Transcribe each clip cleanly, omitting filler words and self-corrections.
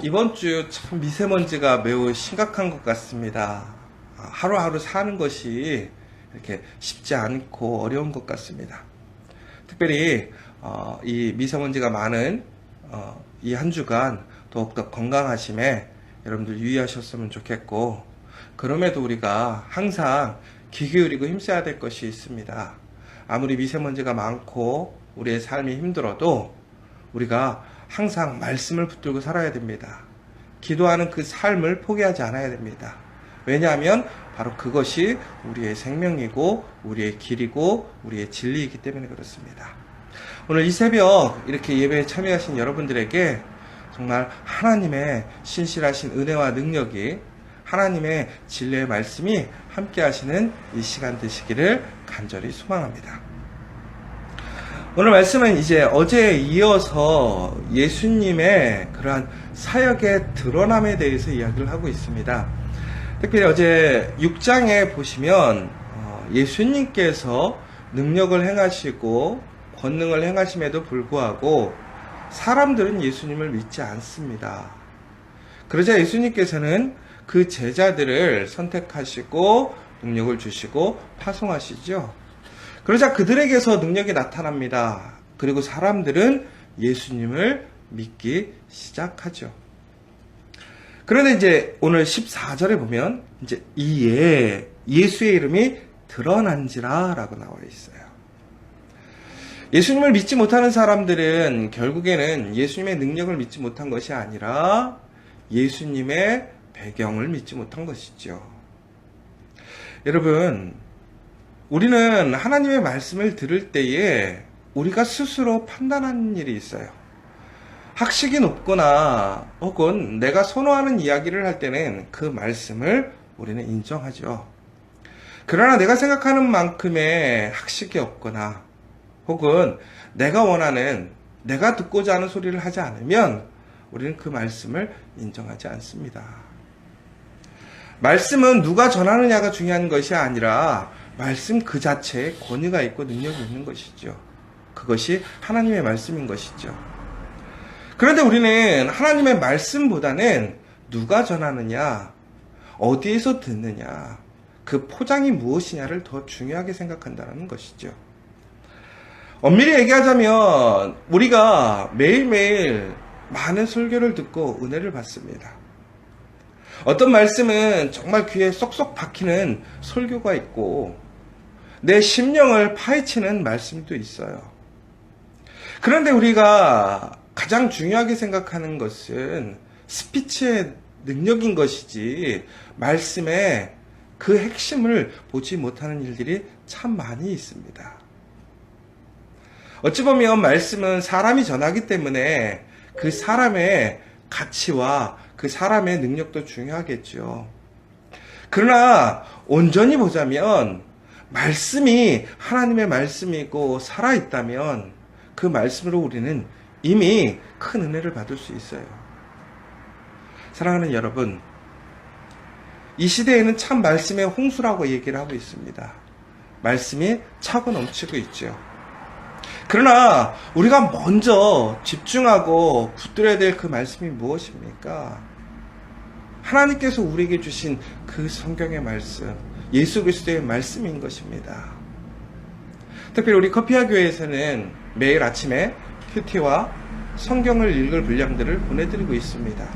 이번 주 참 미세먼지가 매우 심각한 것 같습니다. 하루하루 사는 것이 이렇게 쉽지 않고 어려운 것 같습니다. 특별히 이 미세먼지가 많은 이 한 주간 더욱더 건강하심에 여러분들 유의하셨으면 좋겠고, 그럼에도 우리가 항상 귀 기울이고 힘써야 될 것이 있습니다. 아무리 미세먼지가 많고 우리의 삶이 힘들어도 우리가 항상 말씀을 붙들고 살아야 됩니다. 기도하는 그 삶을 포기하지 않아야 됩니다. 왜냐하면 바로 그것이 우리의 생명이고 우리의 길이고 우리의 진리이기 때문에 그렇습니다. 오늘 이 새벽 이렇게 예배에 참여하신 여러분들에게 정말 하나님의 신실하신 은혜와 능력이, 하나님의 진리의 말씀이 함께 하시는 이 시간 되시기를 간절히 소망합니다. 오늘 말씀은 이제 어제에 이어서 예수님의 그러한 사역의 드러남에 대해서 이야기를 하고 있습니다. 특별히 어제 6장에 보시면 예수님께서 능력을 행하시고 권능을 행하심에도 불구하고 사람들은 예수님을 믿지 않습니다. 그러자 예수님께서는 그 제자들을 선택하시고 능력을 주시고 파송하시죠. 그러자 그들에게서 능력이 나타납니다. 그리고 사람들은 예수님을 믿기 시작하죠. 그런데 이제 오늘 14절에 보면 이제 이에 예수의 이름이 드러난지라 라고 나와 있어요. 예수님을 믿지 못하는 사람들은 결국에는 예수님의 능력을 믿지 못한 것이 아니라 예수님의 배경을 믿지 못한 것이죠. 여러분, 우리는 하나님의 말씀을 들을 때에 우리가 스스로 판단하는 일이 있어요. 학식이 높거나 혹은 내가 선호하는 이야기를 할 때는 그 말씀을 우리는 인정하죠. 그러나 내가 생각하는 만큼의 학식이 없거나 혹은 내가 원하는, 내가 듣고자 하는 소리를 하지 않으면 우리는 그 말씀을 인정하지 않습니다. 말씀은 누가 전하느냐가 중요한 것이 아니라 말씀 그 자체에 권위가 있고 능력이 있는 것이죠. 그것이 하나님의 말씀인 것이죠. 그런데 우리는 하나님의 말씀보다는 누가 전하느냐, 어디에서 듣느냐, 그 포장이 무엇이냐를 더 중요하게 생각한다는 것이죠. 엄밀히 얘기하자면 우리가 매일매일 많은 설교를 듣고 은혜를 받습니다. 어떤 말씀은 정말 귀에 쏙쏙 박히는 설교가 있고 내 심령을 파헤치는 말씀도 있어요. 그런데 우리가 가장 중요하게 생각하는 것은 스피치의 능력인 것이지 말씀의 그 핵심을 보지 못하는 일들이 참 많이 있습니다. 어찌 보면 말씀은 사람이 전하기 때문에 그 사람의 가치와 그 사람의 능력도 중요하겠죠. 그러나 온전히 보자면 말씀이 하나님의 말씀이고 살아있다면 그 말씀으로 우리는 이미 큰 은혜를 받을 수 있어요. 사랑하는 여러분, 이 시대에는 참 말씀의 홍수라고 얘기를 하고 있습니다. 말씀이 차고 넘치고 있죠. 그러나 우리가 먼저 집중하고 붙들어야 될 그 말씀이 무엇입니까? 하나님께서 우리에게 주신 그 성경의 말씀, 예수 그리스도의 말씀인 것입니다. 특별히 우리 커피아 교회에서는 매일 아침에 큐티와 성경을 읽을 분량들을 보내드리고 있습니다.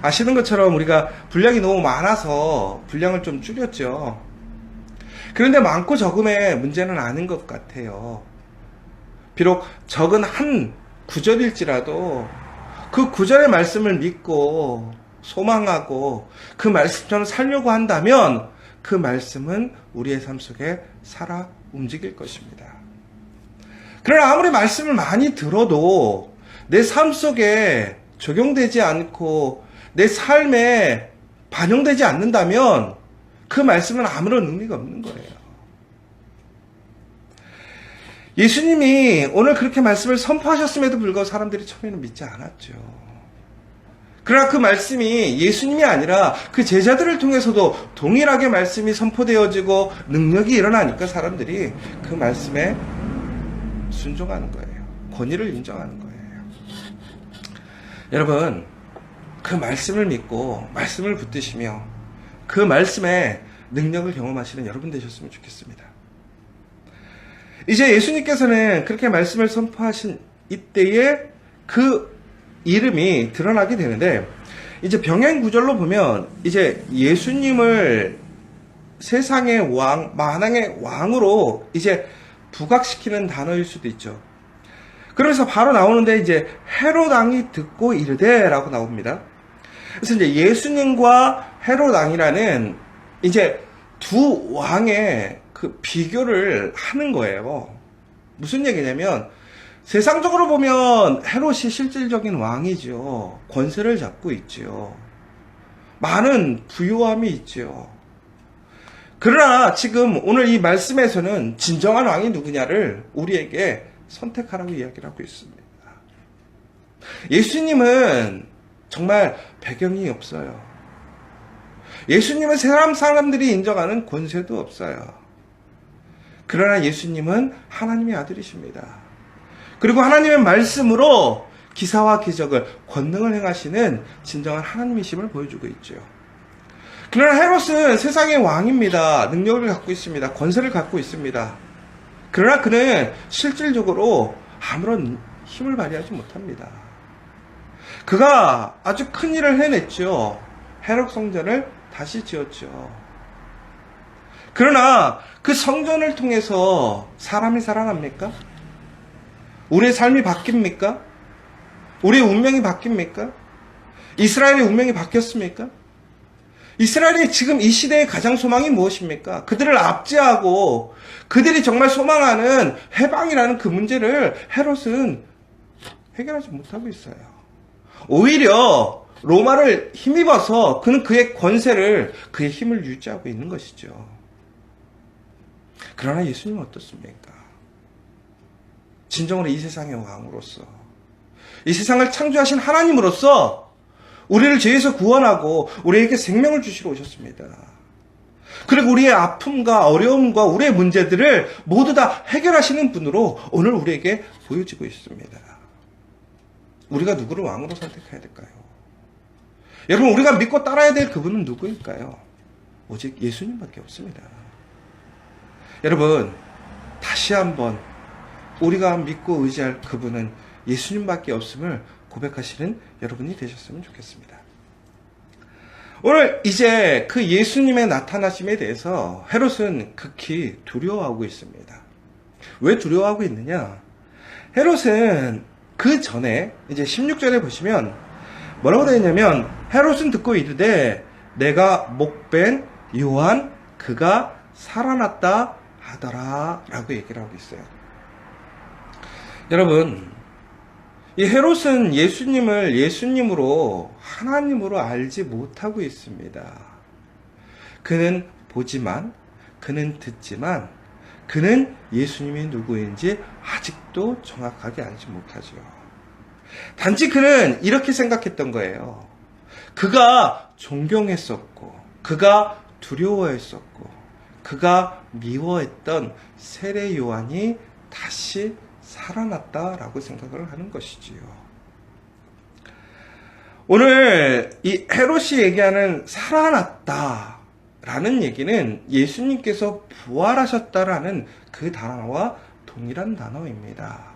아시는 것처럼 우리가 분량이 너무 많아서 분량을 좀 줄였죠. 그런데 많고 적음의 문제는 아닌 것 같아요. 비록 적은 한 구절일지라도 그 구절의 말씀을 믿고 소망하고 그 말씀처럼 살려고 한다면 그 말씀은 우리의 삶 속에 살아 움직일 것입니다. 그러나 아무리 말씀을 많이 들어도 내 삶 속에 적용되지 않고 내 삶에 반영되지 않는다면 그 말씀은 아무런 의미가 없는 거예요. 예수님이 오늘 그렇게 말씀을 선포하셨음에도 불구하고 사람들이 처음에는 믿지 않았죠. 그러나 그 말씀이 예수님이 아니라 그 제자들을 통해서도 동일하게 말씀이 선포되어지고 능력이 일어나니까 사람들이 그 말씀에 순종하는 거예요. 권위를 인정하는 거예요. 여러분, 그 말씀을 믿고 말씀을 붙드시며 그 말씀의 능력을 경험하시는 여러분 되셨으면 좋겠습니다. 이제 예수님께서는 그렇게 말씀을 선포하신 이때에 그 이름이 드러나게 되는데, 이제 병행 구절로 보면 이제 예수님을 세상의 왕, 만왕의 왕으로 이제 부각시키는 단어일 수도 있죠. 그러면서 바로 나오는데 이제 헤롯 왕이 듣고 이르되라고 나옵니다. 그래서 이제 예수님과 헤롯 왕이라는 이제 두 왕의 그 비교를 하는 거예요. 무슨 얘기냐면, 세상적으로 보면 헤롯이 실질적인 왕이죠. 권세를 잡고 있죠. 많은 부유함이 있죠. 그러나 지금 오늘 이 말씀에서는 진정한 왕이 누구냐를 우리에게 선택하라고 이야기를 하고 있습니다. 예수님은 정말 배경이 없어요. 예수님은 사람들이 인정하는 권세도 없어요. 그러나 예수님은 하나님의 아들이십니다. 그리고 하나님의 말씀으로 기사와 기적을, 권능을 행하시는 진정한 하나님이심을 보여주고 있죠. 그러나 헤롯은 세상의 왕입니다. 능력을 갖고 있습니다. 권세를 갖고 있습니다. 그러나 그는 실질적으로 아무런 힘을 발휘하지 못합니다. 그가 아주 큰 일을 해냈죠. 헤롯 성전을 다시 지었죠. 그러나 그 성전을 통해서 사람이 살아납니까? 우리의 삶이 바뀝니까? 우리의 운명이 바뀝니까? 이스라엘의 운명이 바뀌었습니까? 이스라엘이 지금 이 시대의 가장 소망이 무엇입니까? 그들을 압제하고 그들이 정말 소망하는 해방이라는 그 문제를 헤롯은 해결하지 못하고 있어요. 오히려 로마를 힘입어서 그는 그의 권세를, 그의 힘을 유지하고 있는 것이죠. 그러나 예수님은 어떻습니까? 진정으로 이 세상의 왕으로서, 이 세상을 창조하신 하나님으로서 우리를 죄에서 구원하고 우리에게 생명을 주시러 오셨습니다. 그리고 우리의 아픔과 어려움과 우리의 문제들을 모두 다 해결하시는 분으로 오늘 우리에게 보여지고 있습니다. 우리가 누구를 왕으로 선택해야 될까요? 여러분, 우리가 믿고 따라야 될 그분은 누구일까요? 오직 예수님밖에 없습니다. 여러분, 다시 한번 우리가 믿고 의지할 그분은 예수님밖에 없음을 고백하시는 여러분이 되셨으면 좋겠습니다. 오늘 이제 그 예수님의 나타나심에 대해서 헤롯은 극히 두려워하고 있습니다. 왜 두려워하고 있느냐? 헤롯은 그 전에 이제 16절에 보시면 뭐라고 되어 있냐면, 헤롯은 듣고 이르되 내가 목벤 요한 그가 살아났다 하더라 라고 얘기를 하고 있어요. 여러분, 이 헤롯은 예수님을 예수님으로, 하나님으로 알지 못하고 있습니다. 그는 보지만, 그는 듣지만, 그는 예수님이 누구인지 아직도 정확하게 알지 못하죠. 단지 그는 이렇게 생각했던 거예요. 그가 존경했었고, 그가 두려워했었고, 그가 미워했던 세례 요한이 다시 살아났다라고 생각을 하는 것이지요. 오늘 이 헤롯이 얘기하는 살아났다라는 얘기는 예수님께서 부활하셨다라는 그 단어와 동일한 단어입니다.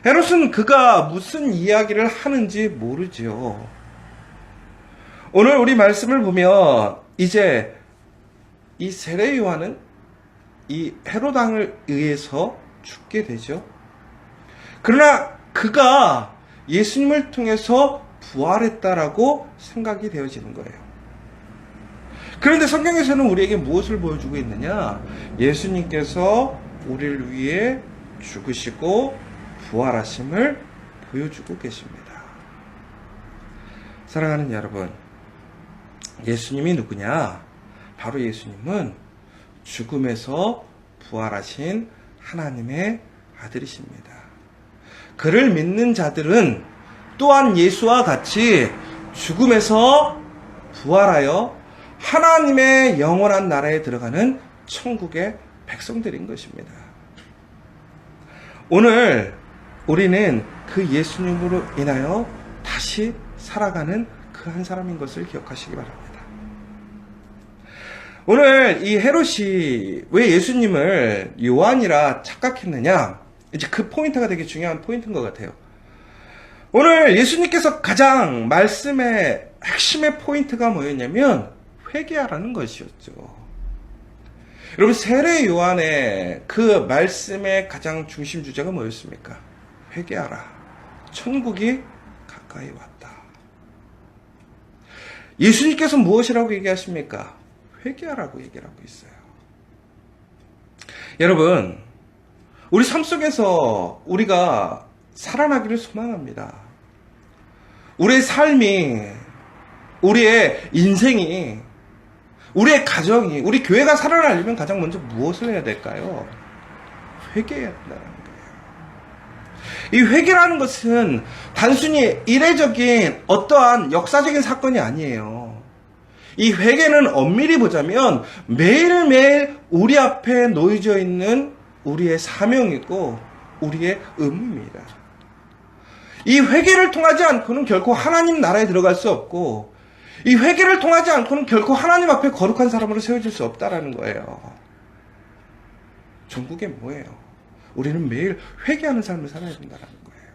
헤롯은 그가 무슨 이야기를 하는지 모르죠. 오늘 우리 말씀을 보면 이제 이 세례 요한은 이 헤롯 왕을 의해서 죽게 되죠. 그러나 그가 예수님을 통해서 부활했다라고 생각이 되어지는 거예요. 그런데 성경에서는 우리에게 무엇을 보여주고 있느냐? 예수님께서 우리를 위해 죽으시고 부활하심을 보여주고 계십니다. 사랑하는 여러분, 예수님이 누구냐? 바로 예수님은 죽음에서 부활하신 하나님의 아들이십니다. 그를 믿는 자들은 또한 예수와 같이 죽음에서 부활하여 하나님의 영원한 나라에 들어가는 천국의 백성들인 것입니다. 오늘 우리는 그 예수님으로 인하여 다시 살아가는 그 한 사람인 것을 기억하시기 바랍니다. 오늘 이 헤롯이 왜 예수님을 요한이라 착각했느냐? 이제 그 포인트가 되게 중요한 포인트인 것 같아요. 오늘 예수님께서 가장 말씀의 핵심의 포인트가 뭐였냐면 회개하라는 것이었죠. 여러분, 세례 요한의 그 말씀의 가장 중심 주제가 뭐였습니까? 회개하라. 천국이 가까이 왔다. 예수님께서 무엇이라고 얘기하십니까? 회개하라고 얘기를 하고 있어요. 여러분, 우리 삶 속에서 우리가 살아나기를 소망합니다. 우리의 삶이, 우리의 인생이, 우리의 가정이, 우리 교회가 살아나려면 가장 먼저 무엇을 해야 될까요? 회개해야 된다는 거예요. 이 회개라는 것은 단순히 이례적인 어떠한 역사적인 사건이 아니에요. 이 회개는 엄밀히 보자면 매일매일 우리 앞에 놓여져 있는 우리의 사명이고 우리의 의무입니다. 이 회개를 통하지 않고는 결코 하나님 나라에 들어갈 수 없고, 이 회개를 통하지 않고는 결코 하나님 앞에 거룩한 사람으로 세워질 수 없다라는 거예요. 전국에 뭐예요? 우리는 매일 회개하는 삶을 살아야 된다는 거예요.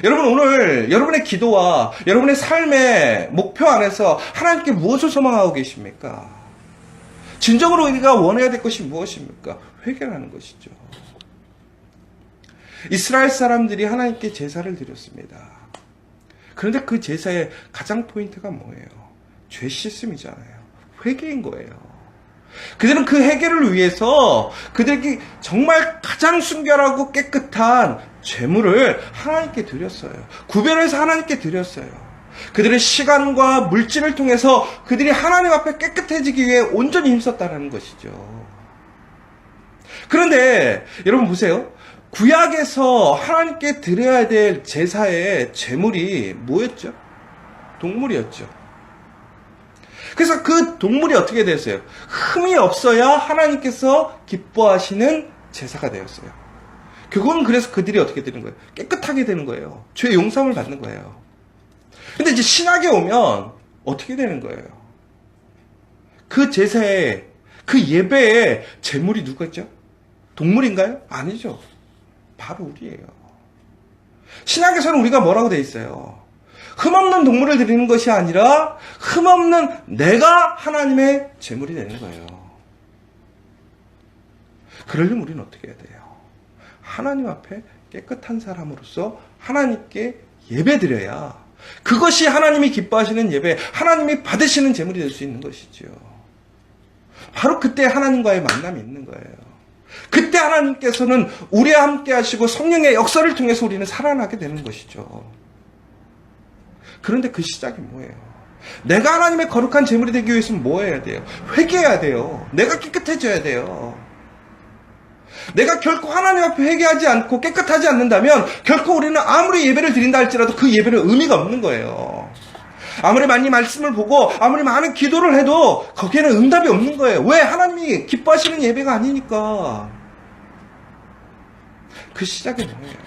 여러분, 오늘 여러분의 기도와 여러분의 삶의 목표 안에서 하나님께 무엇을 소망하고 계십니까? 진정으로 우리가 원해야 될 것이 무엇입니까? 회개라는 것이죠. 이스라엘 사람들이 하나님께 제사를 드렸습니다. 그런데 그 제사의 가장 포인트가 뭐예요? 죄 씻음이잖아요. 회개인 거예요. 그들은 그 회개를 위해서 그들이 정말 가장 순결하고 깨끗한 제물을 하나님께 드렸어요. 구별해서 하나님께 드렸어요. 그들의 시간과 물질을 통해서 그들이 하나님 앞에 깨끗해지기 위해 온전히 힘썼다는 것이죠. 그런데 여러분 보세요. 구약에서 하나님께 드려야 될 제사의 제물이 뭐였죠? 동물이었죠. 그래서 그 동물이 어떻게 됐어요? 흠이 없어야 하나님께서 기뻐하시는 제사가 되었어요. 그건 그래서 그들이 어떻게 되는 거예요? 깨끗하게 되는 거예요. 죄 용서를 받는 거예요. 근데 이제 신약에 오면 어떻게 되는 거예요? 그 제사에, 그 예배에 제물이 누구였죠? 동물인가요? 아니죠. 바로 우리예요. 신약에서는 우리가 뭐라고 돼 있어요? 흠없는 동물을 드리는 것이 아니라 흠없는 내가 하나님의 제물이 되는 거예요. 그러려면 우리는 어떻게 해야 돼요? 하나님 앞에 깨끗한 사람으로서 하나님께 예배드려야 그것이 하나님이 기뻐하시는 예배, 하나님이 받으시는 제물이 될 수 있는 것이죠. 바로 그때 하나님과의 만남이 있는 거예요. 그때 하나님께서는 우리와 함께 하시고 성령의 역사를 통해서 우리는 살아나게 되는 것이죠. 그런데 그 시작이 뭐예요? 내가 하나님의 거룩한 제물이 되기 위해서는 뭐 해야 돼요? 회개해야 돼요. 내가 깨끗해져야 돼요. 내가 결코 하나님 앞에 회개하지 않고 깨끗하지 않는다면 결코 우리는 아무리 예배를 드린다 할지라도 그 예배는 의미가 없는 거예요. 아무리 많이 말씀을 보고 아무리 많은 기도를 해도 거기에는 응답이 없는 거예요. 왜? 하나님이 기뻐하시는 예배가 아니니까. 그 시작이 뭐예요?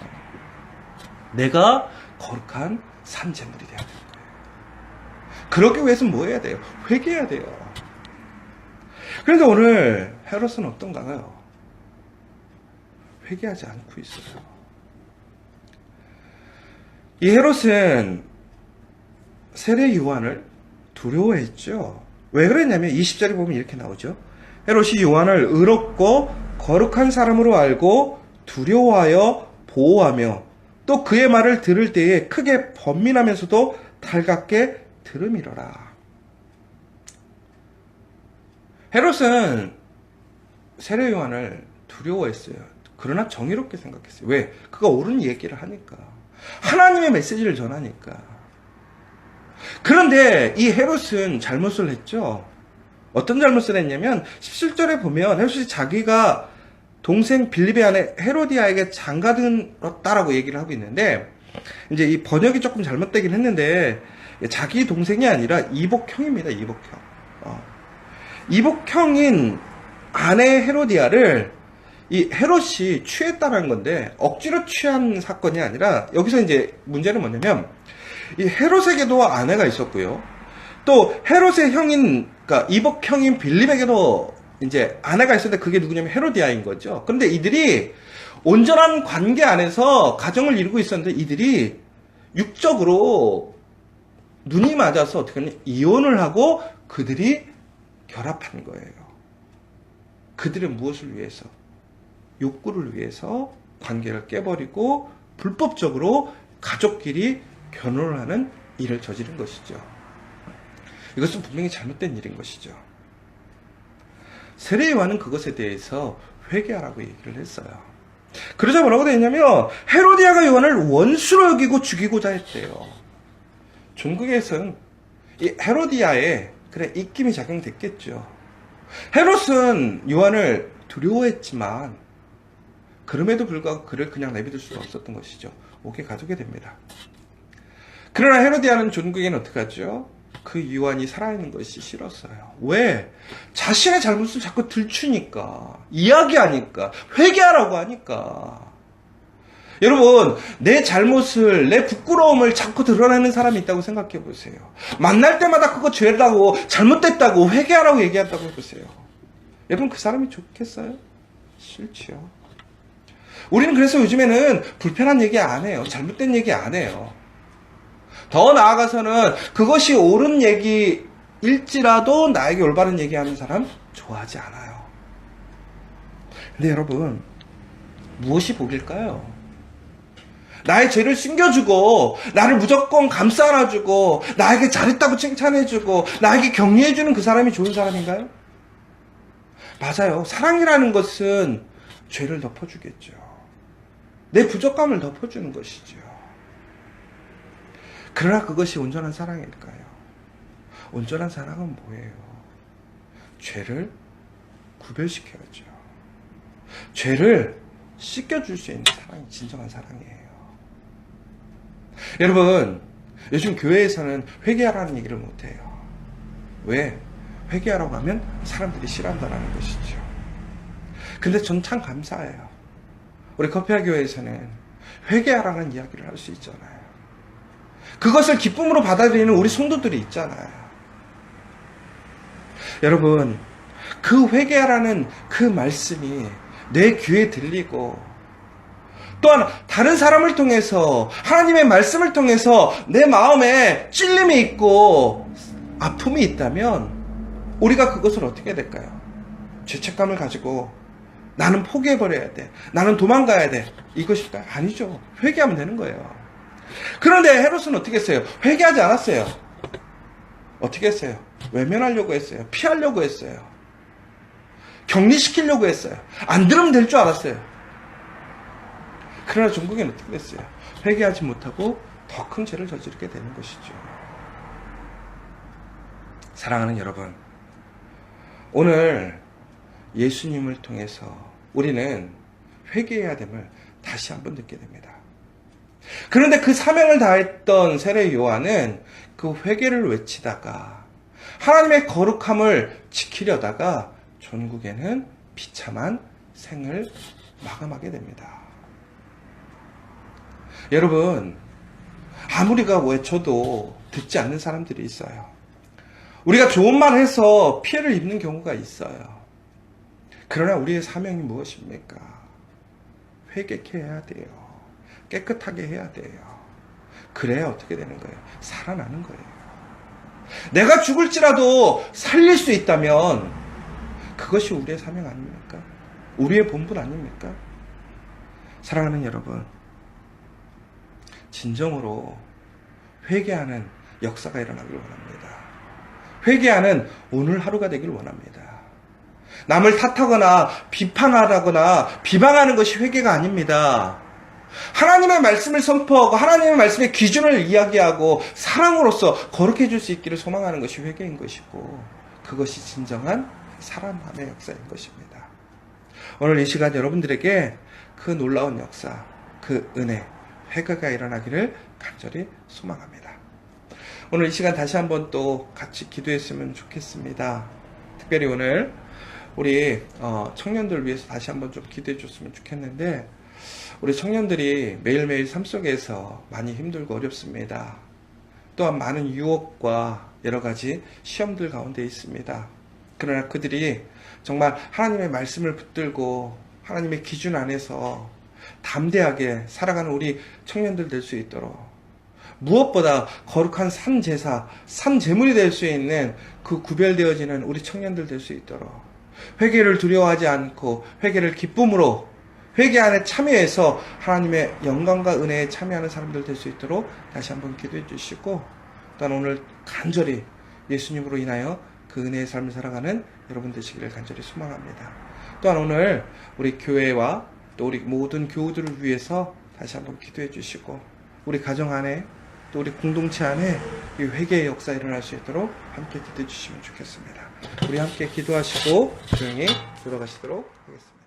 내가 거룩한 산제물이 돼야 되는 거예요. 그러기 위해서는 뭐 해야 돼요? 회개해야 돼요. 그런데 오늘 헤롯은 어떤가요? 회개하지 않고 있어요. 이 헤롯은 세례 요한을 두려워했죠. 왜 그랬냐면 20절에 보면 이렇게 나오죠. 헤롯이 요한을 의롭고 거룩한 사람으로 알고 두려워하여 보호하며 또 그의 말을 들을 때에 크게 번민하면서도 달갑게 들음이러라. 헤롯은 세례 요한을 두려워했어요. 그러나 정의롭게 생각했어요. 왜? 그가 옳은 얘기를 하니까. 하나님의 메시지를 전하니까. 그런데 이 헤롯은 잘못을 했죠. 어떤 잘못을 했냐면 17절에 보면 헤롯이 자기가 동생 빌립의 아내 헤로디아에게 장가들었다라고 얘기를 하고 있는데, 이제 이 번역이 조금 잘못되긴 했는데 자기 동생이 아니라 이복형입니다. 이복형. 이복형인 아내 헤로디아를 이 헤롯이 취했다는 건데 억지로 취한 사건이 아니라 여기서 이제 문제는 뭐냐면 이 헤롯에게도 아내가 있었고요. 또 헤롯의 형인 그러니까 이복 형인 빌립에게도 이제 아내가 있었는데 그게 누구냐면 헤로디아인 거죠. 그런데 이들이 온전한 관계 안에서 가정을 이루고 있었는데 이들이 육적으로 눈이 맞아서 어떻게 하냐 이혼을 하고 그들이 결합한 거예요. 그들은 무엇을 위해서? 욕구를 위해서 관계를 깨버리고 불법적으로 가족끼리 결혼을 하는 일을 저지른 것이죠. 이것은 분명히 잘못된 일인 것이죠. 세례 요한은 그것에 대해서 회개하라고 얘기를 했어요. 그러자 뭐라고 되어 있냐면 헤로디아가 요한을 원수로 여기고 죽이고자 했대요. 종국에서는 이 헤로디아의 그래 입김이 작용됐겠죠. 헤롯은 요한을 두려워했지만 그럼에도 불구하고 그를 그냥 내버릴 수가 없었던 것이죠. 옥에 가두게 됩니다. 그러나 헤로디아는 종국에는 어떻게 하죠? 그 요한이 살아있는 것이 싫었어요. 왜? 자신의 잘못을 자꾸 들추니까, 이야기하니까, 회개하라고 하니까. 여러분, 내 잘못을, 내 부끄러움을 자꾸 드러내는 사람이 있다고 생각해 보세요. 만날 때마다 그거 죄라고, 잘못됐다고, 회개하라고 얘기한다고 해보세요. 여러분, 그 사람이 좋겠어요? 싫지요. 우리는 그래서 요즘에는 불편한 얘기 안 해요. 잘못된 얘기 안 해요. 더 나아가서는 그것이 옳은 얘기일지라도 나에게 올바른 얘기하는 사람 좋아하지 않아요. 근데 여러분, 무엇이 복일까요? 나의 죄를 숨겨주고 나를 무조건 감싸 안아주고 나에게 잘했다고 칭찬해주고 나에게 격려해주는 그 사람이 좋은 사람인가요? 맞아요. 사랑이라는 것은 죄를 덮어주겠죠. 내 부족함을 덮어주는 것이죠. 그러나 그것이 온전한 사랑일까요? 온전한 사랑은 뭐예요? 죄를 구별시켜야죠. 죄를 씻겨줄 수 있는 사랑이 진정한 사랑이에요. 여러분, 요즘 교회에서는 회개하라는 얘기를 못해요. 왜? 회개하라고 하면 사람들이 싫어한다는 것이죠. 근데 전 참 감사해요. 우리 커피아 교회에서는 회개하라는 이야기를 할 수 있잖아요. 그것을 기쁨으로 받아들이는 우리 성도들이 있잖아요. 여러분, 그 회개하라는 그 말씀이 내 귀에 들리고 또한 다른 사람을 통해서 하나님의 말씀을 통해서 내 마음에 찔림이 있고 아픔이 있다면 우리가 그것을 어떻게 해야 될까요? 죄책감을 가지고 나는 포기해버려야 돼. 나는 도망가야 돼. 이것일까요? 아니죠. 회개하면 되는 거예요. 그런데 헤롯은 어떻게 했어요? 회개하지 않았어요. 어떻게 했어요? 외면하려고 했어요. 피하려고 했어요. 격리시키려고 했어요. 안 들으면 될 줄 알았어요. 그러나 종국에는 어떻게 됐어요? 회개하지 못하고 더 큰 죄를 저지르게 되는 것이죠. 사랑하는 여러분, 오늘 예수님을 통해서 우리는 회개해야 됨을 다시 한번 듣게 됩니다. 그런데 그 사명을 다했던 세례 요한은 그 회개를 외치다가 하나님의 거룩함을 지키려다가 전국에는 비참한 생을 마감하게 됩니다. 여러분, 아무리가 외쳐도 듣지 않는 사람들이 있어요. 우리가 좋은 말 해서 피해를 입는 경우가 있어요. 그러나 우리의 사명이 무엇입니까? 회개케 해야 돼요. 깨끗하게 해야 돼요. 그래야 어떻게 되는 거예요? 살아나는 거예요. 내가 죽을지라도 살릴 수 있다면 그것이 우리의 사명 아닙니까? 우리의 본분 아닙니까? 사랑하는 여러분, 진정으로 회개하는 역사가 일어나길 원합니다. 회개하는 오늘 하루가 되길 원합니다. 남을 탓하거나 비판하거나 비방하는 것이 회개가 아닙니다. 하나님의 말씀을 선포하고 하나님의 말씀의 기준을 이야기하고 사랑으로서 거룩해 줄 수 있기를 소망하는 것이 회개인 것이고 그것이 진정한 사랑함의 역사인 것입니다. 오늘 이 시간 여러분들에게 그 놀라운 역사, 그 은혜, 회개가 일어나기를 간절히 소망합니다. 오늘 이 시간 다시 한번 또 같이 기도했으면 좋겠습니다. 특별히 오늘 우리 청년들 위해서 다시 한번 좀 기도해 줬으면 좋겠는데, 우리 청년들이 매일매일 삶 속에서 많이 힘들고 어렵습니다. 또한 많은 유혹과 여러 가지 시험들 가운데 있습니다. 그러나 그들이 정말 하나님의 말씀을 붙들고 하나님의 기준 안에서 담대하게 살아가는 우리 청년들 될 수 있도록, 무엇보다 거룩한 산제사, 산제물이 될 수 있는 그 구별되어지는 우리 청년들 될 수 있도록, 회개를 두려워하지 않고 회개를 기쁨으로, 회개 안에 참여해서 하나님의 영광과 은혜에 참여하는 사람들 될 수 있도록 다시 한번 기도해 주시고, 또한 오늘 간절히 예수님으로 인하여 그 은혜의 삶을 살아가는 여러분 되시기를 간절히 소망합니다. 또한 오늘 우리 교회와 또 우리 모든 교우들을 위해서 다시 한번 기도해 주시고, 우리 가정 안에 또 우리 공동체 안에 이 회개의 역사 일어날 수 있도록 함께 기도해 주시면 좋겠습니다. 우리 함께 기도하시고 조용히 돌아가시도록 하겠습니다.